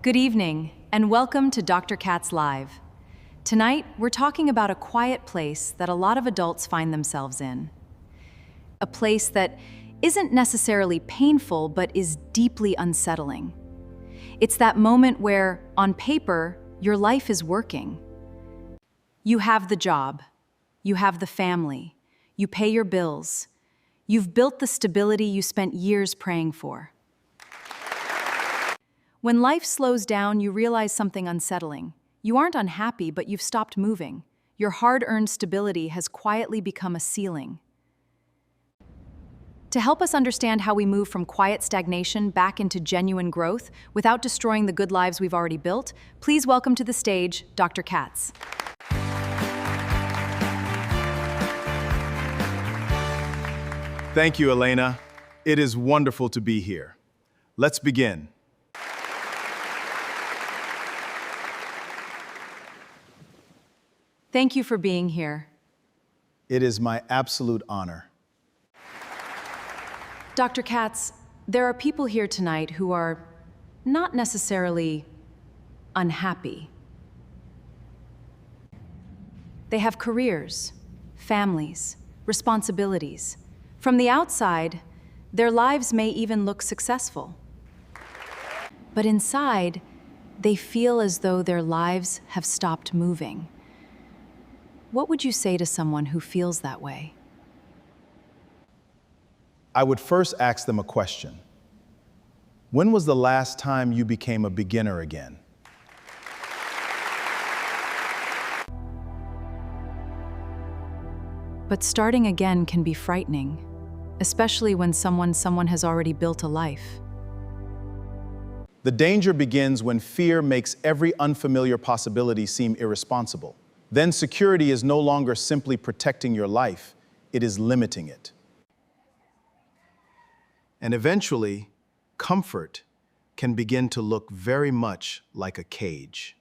Good evening, and welcome to Dr. Katz Live. Tonight, we're talking about a quiet place that a lot of adults find themselves in. A place that isn't necessarily painful, but is deeply unsettling. It's that moment where, on paper, your life is working. You have the job, you have the family, you pay your bills, you've built the stability you spent years praying for. When life slows down, you realize something unsettling. You aren't unhappy, but you've stopped moving. Your hard-earned stability has quietly become a ceiling. To help us understand how we move from quiet stagnation back into genuine growth without destroying the good lives we've already built, please welcome to the stage Dr. Katz. Thank you, Elena. It is wonderful to be here. Let's begin. Thank you for being here. It is my absolute honor. Dr. Katz, there are people here tonight who are not necessarily unhappy. They have careers, families, responsibilities. From the outside, their lives may even look successful. But inside, they feel as though their lives have stopped moving. What would you say to someone who feels that way? I would first ask them a question. When was the last time you became a beginner again? But starting again can be frightening, especially when someone has already built a life. The danger begins when fear makes every unfamiliar possibility seem irresponsible. Then security is no longer simply protecting your life, it is limiting it. And eventually, comfort can begin to look very much like a cage.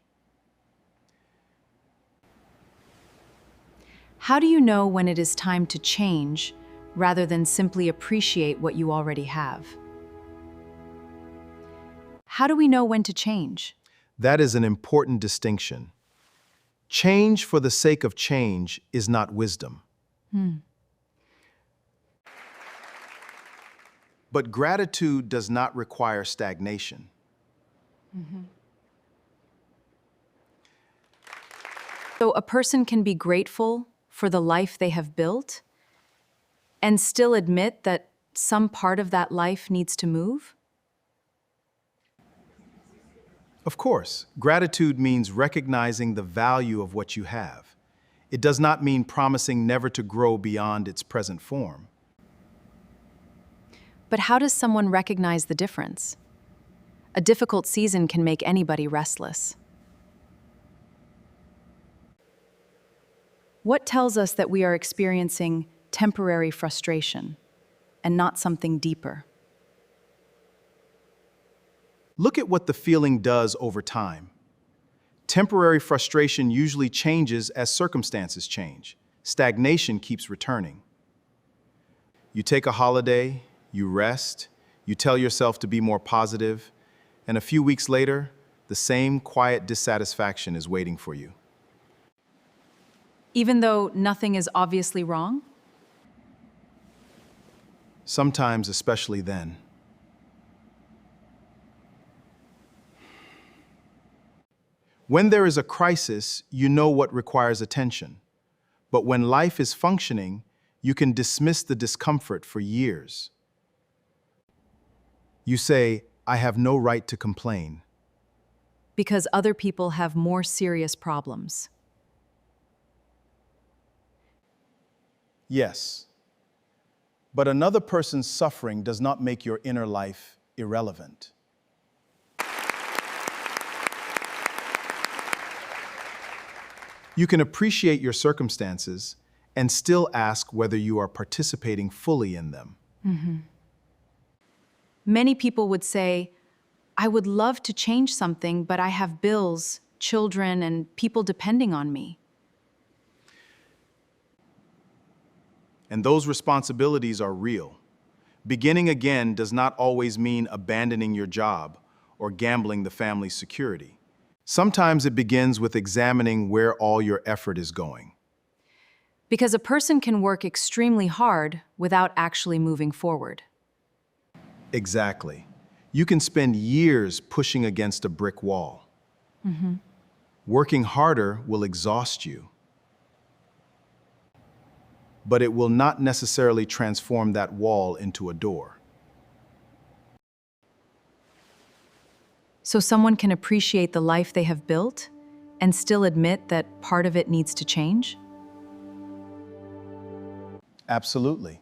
How do you know when it is time to change rather than simply appreciate what you already have? How do we know when to change? That is an important distinction. Change for the sake of change is not wisdom. But gratitude does not require stagnation. So a person can be grateful for the life they have built and still admit that some part of that life needs to move? Of course, gratitude means recognizing the value of what you have. It does not mean promising never to grow beyond its present form. But how does someone recognize the difference? A difficult season can make anybody restless. What tells us that we are experiencing temporary frustration and not something deeper? Look at what the feeling does over time. Temporary frustration usually changes as circumstances change. Stagnation keeps returning. You take a holiday, you rest, you tell yourself to be more positive, and a few weeks later, the same quiet dissatisfaction is waiting for you. Even though nothing is obviously wrong? Sometimes, especially then. When there is a crisis, you know what requires attention. But when life is functioning, you can dismiss the discomfort for years. You say, "I have no right to complain." Because other people have more serious problems. Yes. But another person's suffering does not make your inner life irrelevant. You can appreciate your circumstances and still ask whether you are participating fully in them. Many people would say, I would love to change something, but I have bills, children, and people depending on me. And those responsibilities are real. Beginning again does not always mean abandoning your job or gambling the family's security. Sometimes it begins with examining where all your effort is going. Because a person can work extremely hard without actually moving forward. Exactly. You can spend years pushing against a brick wall. Working harder will exhaust you, but it will not necessarily transform that wall into a door. So someone can appreciate the life they have built and still admit that part of it needs to change? Absolutely.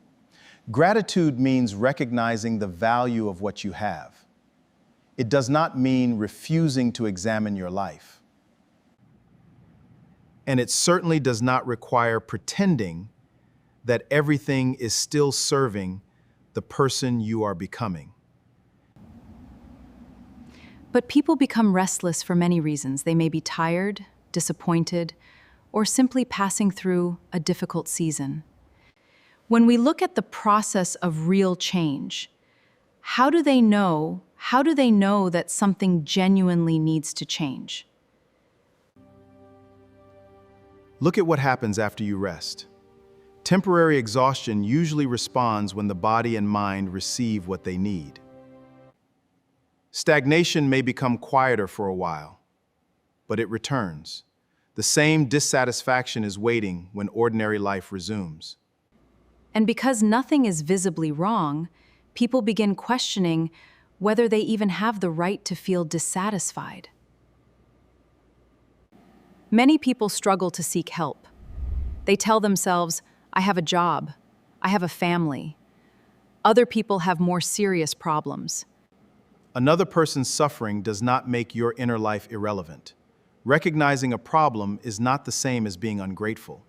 Gratitude means recognizing the value of what you have. It does not mean refusing to examine your life. And it certainly does not require pretending that everything is still serving the person you are becoming. But people become restless for many reasons. They may be tired, disappointed, or simply passing through a difficult season. When we look at the process of real change, how do they know that something genuinely needs to change? Look at what happens after you rest. Temporary exhaustion usually responds when the body and mind receive what they need. Stagnation may become quieter for a while, but it returns. The same dissatisfaction is waiting when ordinary life resumes. And because nothing is visibly wrong, people begin questioning whether they even have the right to feel dissatisfied. Many people struggle to seek help. They tell themselves, I have a job, I have a family. Other people have more serious problems. Another person's suffering does not make your inner life irrelevant. Recognizing a problem is not the same as being ungrateful.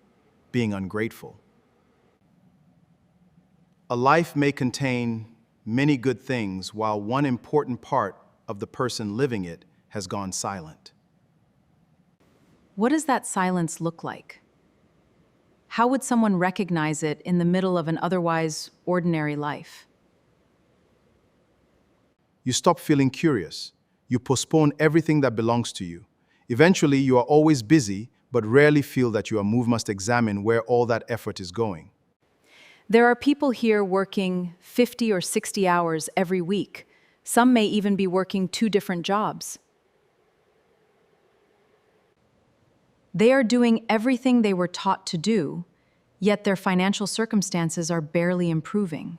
A life may contain many good things while one important part of the person living it has gone silent. What does that silence look like? How would someone recognize it in the middle of an otherwise ordinary life? You stop feeling curious. You postpone everything that belongs to you. Eventually, you are always busy, but rarely feel that you must examine where all that effort is going. There are people here working 50 or 60 hours every week. Some may even be working 2 different jobs. They are doing everything they were taught to do, yet their financial circumstances are barely improving.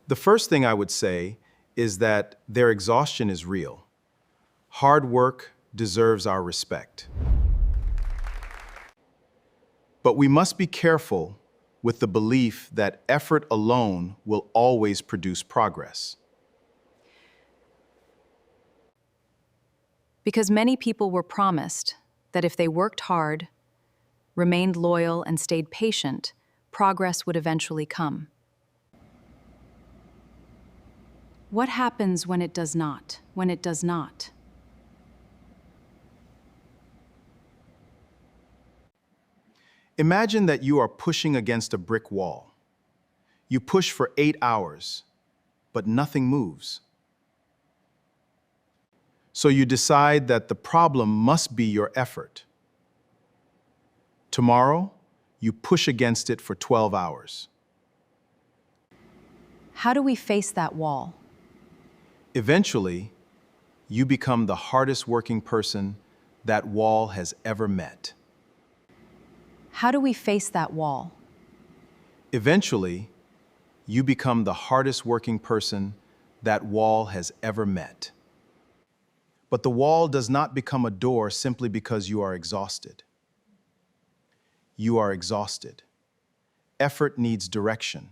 The first thing I would say is that their exhaustion is real. Hard work deserves our respect. But we must be careful with the belief that effort alone will always produce progress. Because many people were promised that if they worked hard, remained loyal, and stayed patient, progress would eventually come. What happens when it does not? Imagine that you are pushing against a brick wall. You push for 8 hours, but nothing moves. So you decide that the problem must be your effort. Tomorrow, you push against it for 12 hours. How do we face that wall? Eventually, you become the hardest working person that wall has ever met. How do we face that wall? Eventually, you become the hardest working person that wall has ever met. But the wall does not become a door simply because you are exhausted. You are exhausted. Effort needs direction.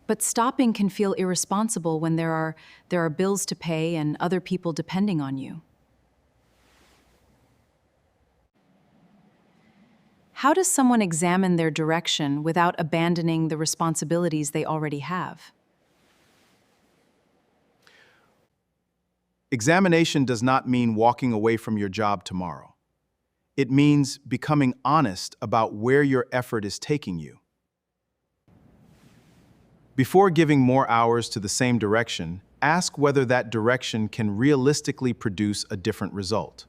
But stopping can feel irresponsible when there are bills to pay and other people depending on you. How does someone examine their direction without abandoning the responsibilities they already have? Examination does not mean walking away from your job tomorrow. It means becoming honest about where your effort is taking you. Before giving more hours to the same direction, ask whether that direction can realistically produce a different result.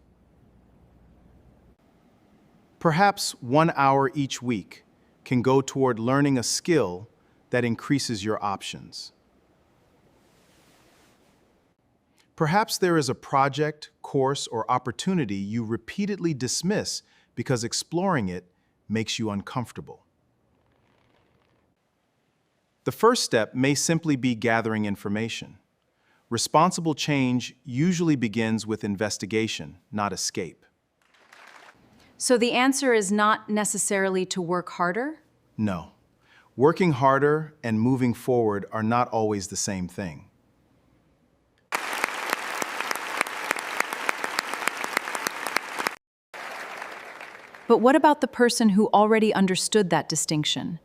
Perhaps 1 hour each week can go toward learning a skill that increases your options. Perhaps there is a project, course, or opportunity you repeatedly dismiss because exploring it makes you uncomfortable. The first step may simply be gathering information. Responsible change usually begins with investigation, not escape. So the answer is not necessarily to work harder? No. Working harder and moving forward are not always the same thing. But what about the person who already understood that distinction?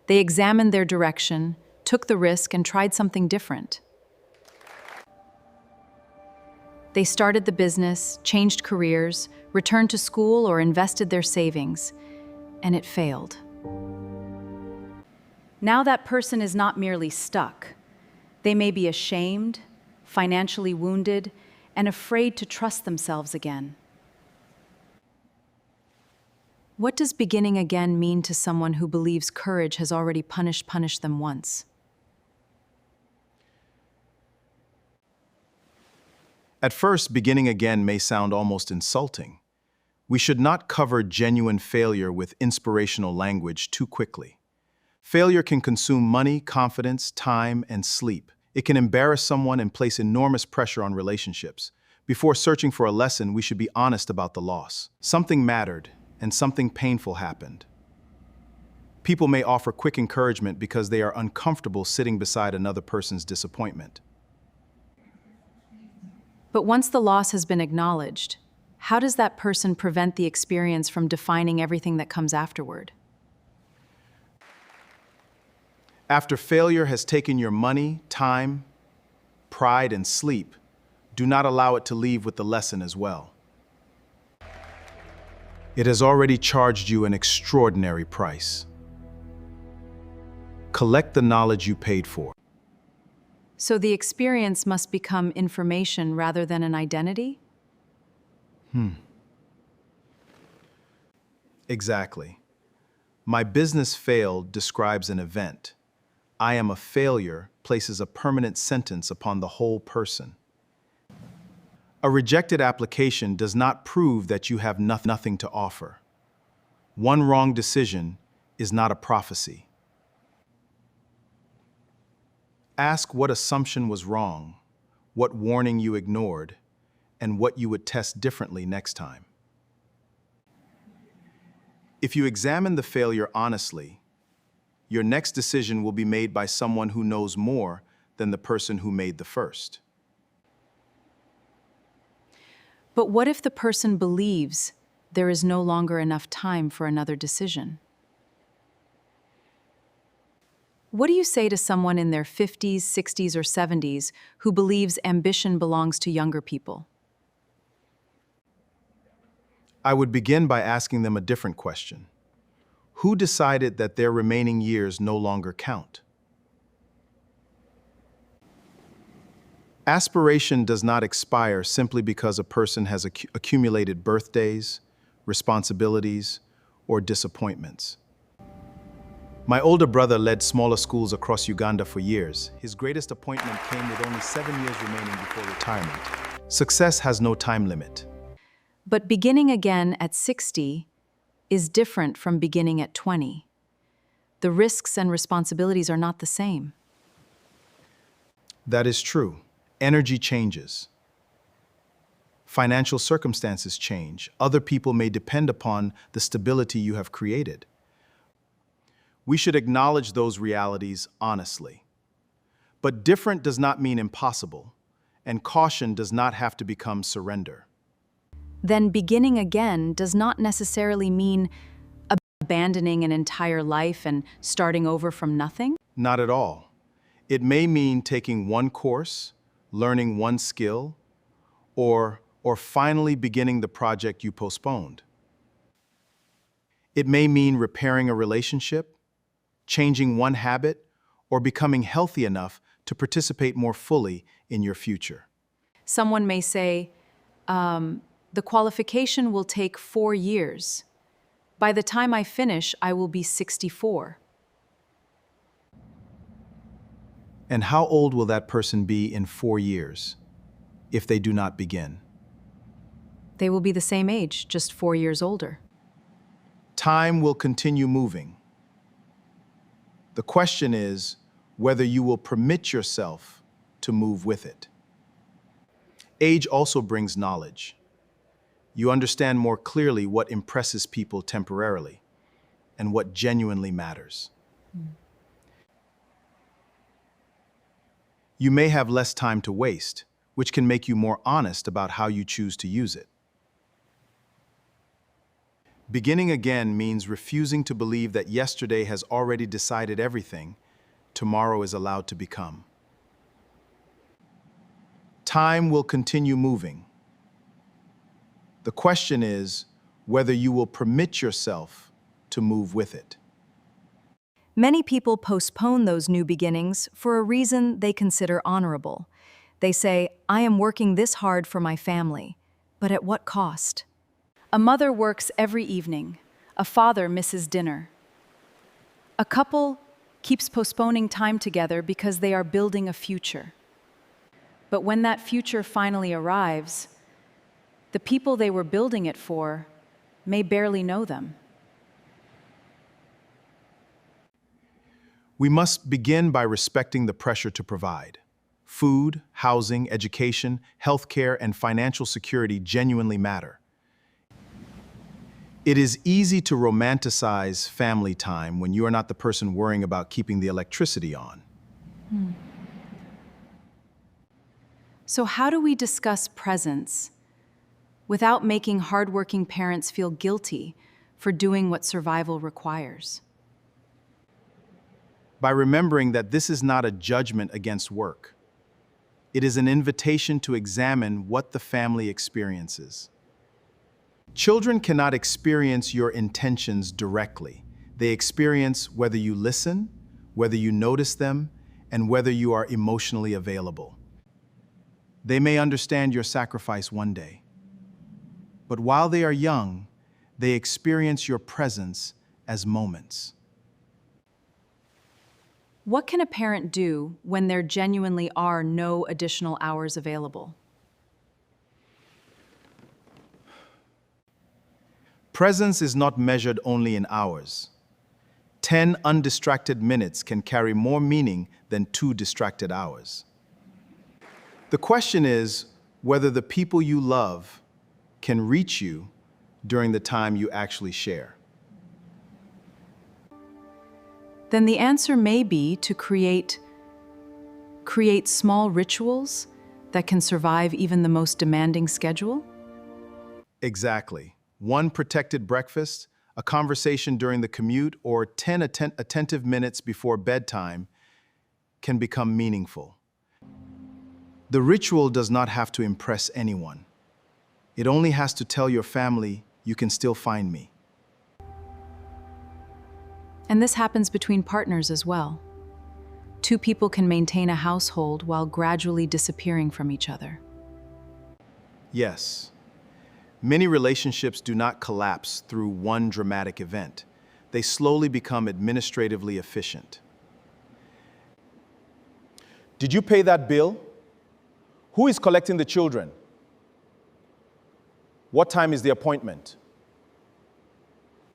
They examined their direction, took the risk, and tried something different. They started the business, changed careers, returned to school, or invested their savings, and it failed. Now that person is not merely stuck. They may be ashamed, financially wounded, and afraid to trust themselves again. What does beginning again mean to someone who believes courage has already punished them once? At first, beginning again may sound almost insulting. We should not cover genuine failure with inspirational language too quickly. Failure can consume money, confidence, time, and sleep. It can embarrass someone and place enormous pressure on relationships. Before searching for a lesson, we should be honest about the loss. Something mattered, and something painful happened. People may offer quick encouragement because they are uncomfortable sitting beside another person's disappointment. But once the loss has been acknowledged, how does that person prevent the experience from defining everything that comes afterward? After failure has taken your money, time, pride, and sleep, do not allow it to leave with the lesson as well. It has already charged you an extraordinary price. Collect the knowledge you paid for. So the experience must become information rather than an identity? Exactly. My business failed describes an event. I am a failure places a permanent sentence upon the whole person. A rejected application does not prove that you have nothing to offer. One wrong decision is not a prophecy. Ask what assumption was wrong, what warning you ignored, and what you would test differently next time. If you examine the failure honestly, your next decision will be made by someone who knows more than the person who made the first. But what if the person believes there is no longer enough time for another decision? What do you say to someone in their 50s, 60s, or 70s who believes ambition belongs to younger people? I would begin by asking them a different question. Who decided that their remaining years no longer count? Aspiration does not expire simply because a person has accumulated birthdays, responsibilities, or disappointments. My older brother led smaller schools across Uganda for years. His greatest appointment came with only 7 years remaining before retirement. Success has no time limit. But beginning again at 60 is different from beginning at 20. The risks and responsibilities are not the same. That is true. Energy changes. Financial circumstances change. Other people may depend upon the stability you have created. We should acknowledge those realities honestly. But different does not mean impossible, and caution does not have to become surrender. Then beginning again does not necessarily mean abandoning an entire life and starting over from nothing? Not at all. It may mean taking one course, learning one skill, or finally beginning the project you postponed. It may mean repairing a relationship, changing one habit, or becoming healthy enough to participate more fully in your future. Someone may say, the qualification will take 4 years. By the time I finish, I will be 64. And how old will that person be in 4 years if they do not begin? They will be the same age, just 4 years older. Time will continue moving. The question is whether you will permit yourself to move with it. Age also brings knowledge. You understand more clearly what impresses people temporarily and what genuinely matters. You may have less time to waste, which can make you more honest about how you choose to use it. Beginning again means refusing to believe that yesterday has already decided everything tomorrow is allowed to become. Time will continue moving. The question is whether you will permit yourself to move with it. Many people postpone those new beginnings for a reason they consider honorable. They say, I am working this hard for my family, but at what cost? A mother works every evening. A father misses dinner. A couple keeps postponing time together because they are building a future. But when that future finally arrives, the people they were building it for may barely know them. We must begin by respecting the pressure to provide. Food, housing, education, healthcare, and financial security genuinely matter. It is easy to romanticize family time when you are not the person worrying about keeping the electricity on. So how do we discuss presence without making hardworking parents feel guilty for doing what survival requires? By remembering that this is not a judgment against work. It is an invitation to examine what the family experiences. Children cannot experience your intentions directly. They experience whether you listen, whether you notice them, and whether you are emotionally available. They may understand your sacrifice one day. But while they are young, they experience your presence as moments. What can a parent do when there genuinely are no additional hours available? Presence is not measured only in hours. 10 undistracted minutes can carry more meaning than 2 distracted hours. The question is whether the people you love can reach you during the time you actually share. Then the answer may be to create small rituals that can survive even the most demanding schedule? Exactly. One protected breakfast, a conversation during the commute, or 10 attentive minutes before bedtime can become meaningful. The ritual does not have to impress anyone. It only has to tell your family you can still find me. And this happens between partners as well. 2 people can maintain a household while gradually disappearing from each other. Yes. Many relationships do not collapse through one dramatic event. They slowly become administratively efficient. Did you pay that bill? Who is collecting the children? What time is the appointment?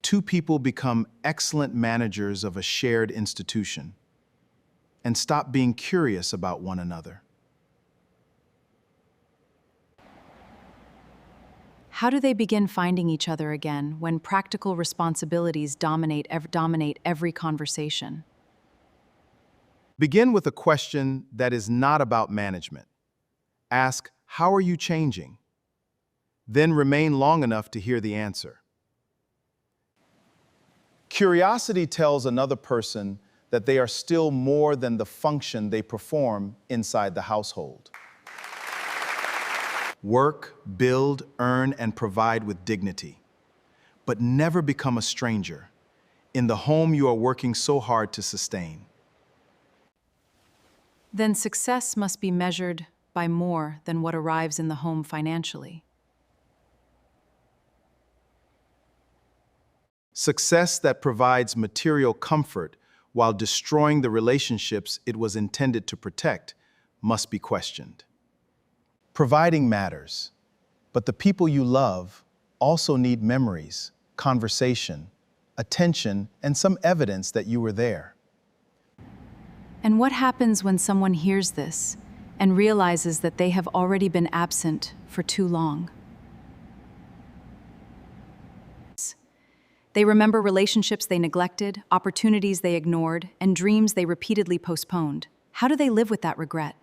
2 people become excellent managers of a shared institution and stop being curious about one another. How do they begin finding each other again when practical responsibilities dominate every conversation? Begin with a question that is not about management. Ask, how are you changing? Then remain long enough to hear the answer. Curiosity tells another person that they are still more than the function they perform inside the household. Work, build, earn, and provide with dignity, but never become a stranger in the home you are working so hard to sustain. then success must be measured by more than what arrives in the home financially. Success that provides material comfort while destroying the relationships it was intended to protect must be questioned. Providing matters, but the people you love also need memories, conversation, attention, and some evidence that you were there. And what happens when someone hears this and realizes that they have already been absent for too long? They remember relationships they neglected, opportunities they ignored, and dreams they repeatedly postponed. How do they live with that regret?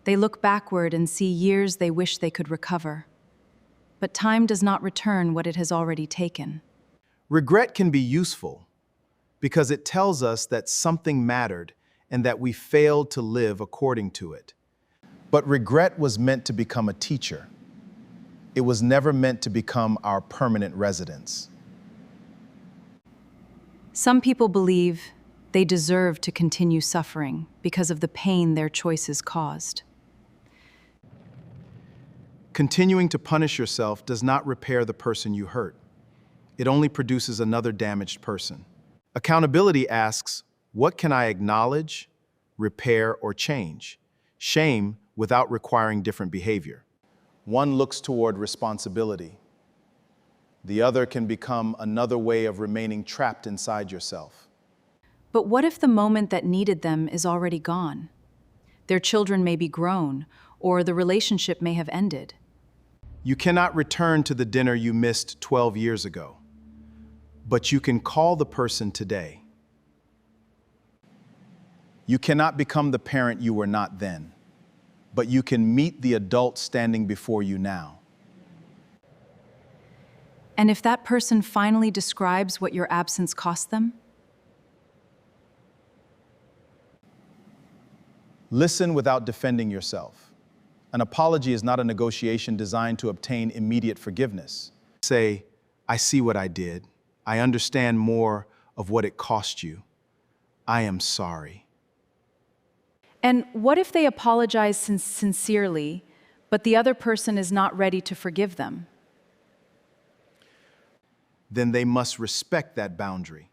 They look backward and see years they wish they could recover. But time does not return what it has already taken. Regret can be useful because it tells us that something mattered and that we failed to live according to it. But regret was meant to become a teacher. It was never meant to become our permanent residence. Some people believe they deserve to continue suffering because of the pain their choices caused. Continuing to punish yourself does not repair the person you hurt. It only produces another damaged person. Accountability asks, what can I acknowledge, repair, or change? Shame without requiring different behavior. One looks toward responsibility. The other can become another way of remaining trapped inside yourself. But what if the moment that needed them is already gone? Their children may be grown, or the relationship may have ended. You cannot return to the dinner you missed 12 years ago, but you can call the person today. You cannot become the parent you were not then, but you can meet the adult standing before you now. And if that person finally describes what your absence cost them? Listen without defending yourself. An apology is not a negotiation designed to obtain immediate forgiveness. Say, I see what I did. I understand more of what it cost you. I am sorry. And what if they apologize sincerely, but the other person is not ready to forgive them? Then they must respect that boundary.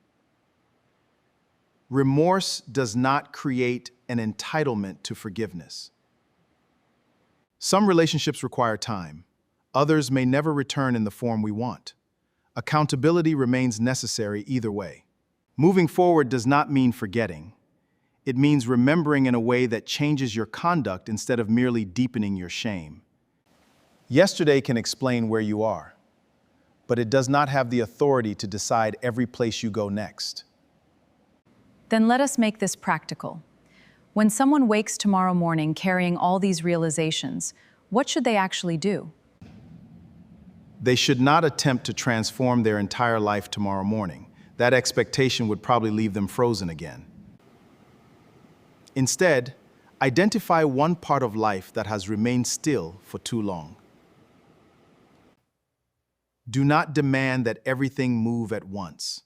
Remorse does not create an entitlement to forgiveness. Some relationships require time. Others may never return in the form we want. Accountability remains necessary either way. Moving forward does not mean forgetting. It means remembering in a way that changes your conduct instead of merely deepening your shame. Yesterday can explain where you are, but it does not have the authority to decide every place you go next. Then let us make this practical. When someone wakes tomorrow morning carrying all these realizations, what should they actually do? They should not attempt to transform their entire life tomorrow morning. That expectation would probably leave them frozen again. Instead, identify one part of life that has remained still for too long. Do not demand that everything move at once.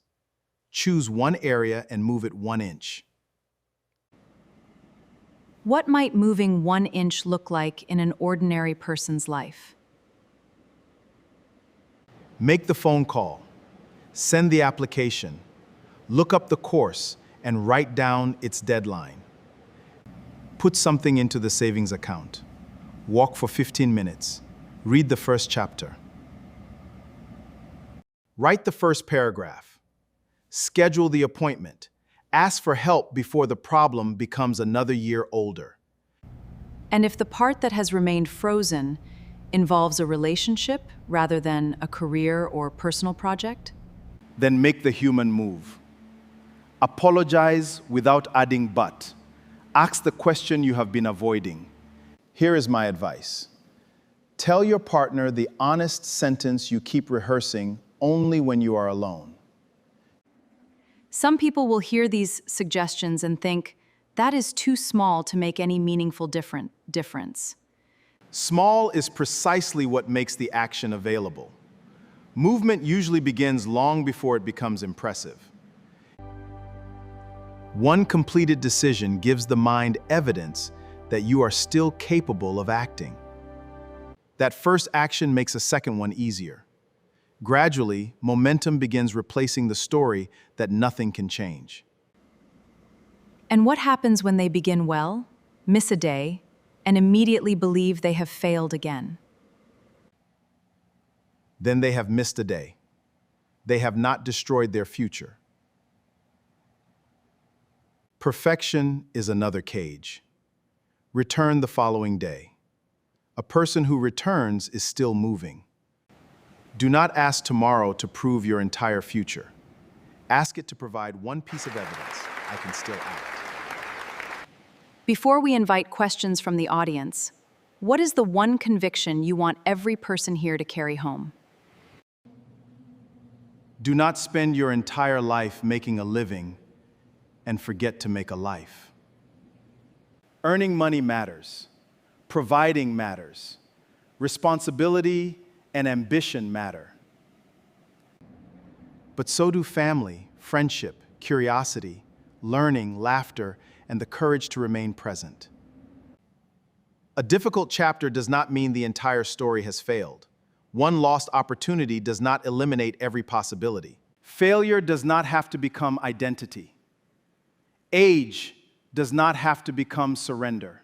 Choose one area and move it 1 inch. What might moving 1 inch look like in an ordinary person's life? Make the phone call, send the application, look up the course, and write down its deadline. Put something into the savings account. Walk for 15 minutes. Read the first chapter. Write the first paragraph. Schedule the appointment. Ask for help before the problem becomes another year older. And if the part that has remained frozen involves a relationship rather than a career or personal project? Then make the human move. Apologize without adding but. Ask the question you have been avoiding. Here is my advice. Tell your partner the honest sentence you keep rehearsing only when you are alone. Some people will hear these suggestions and think, that is too small to make any meaningful difference. Small is precisely what makes the action available. Movement usually begins long before it becomes impressive. One completed decision gives the mind evidence that you are still capable of acting. That first action makes a second one easier. Gradually, momentum begins replacing the story that nothing can change. And what happens when they begin well, miss a day, and immediately believe they have failed again? Then they have missed a day. They have not destroyed their future. Perfection is another cage. Return the following day. A person who returns is still moving. Do not ask tomorrow to prove your entire future. Ask it to provide one piece of evidence: I can still act. Before we invite questions from the audience, what is the one conviction you want every person here to carry home? Do not spend your entire life making a living and forget to make a life. Earning money matters. Providing matters. Responsibility and ambition matter. But so do family, friendship, curiosity, learning, laughter, and the courage to remain present. A difficult chapter does not mean the entire story has failed. One lost opportunity does not eliminate every possibility. Failure does not have to become identity. Age does not have to become surrender.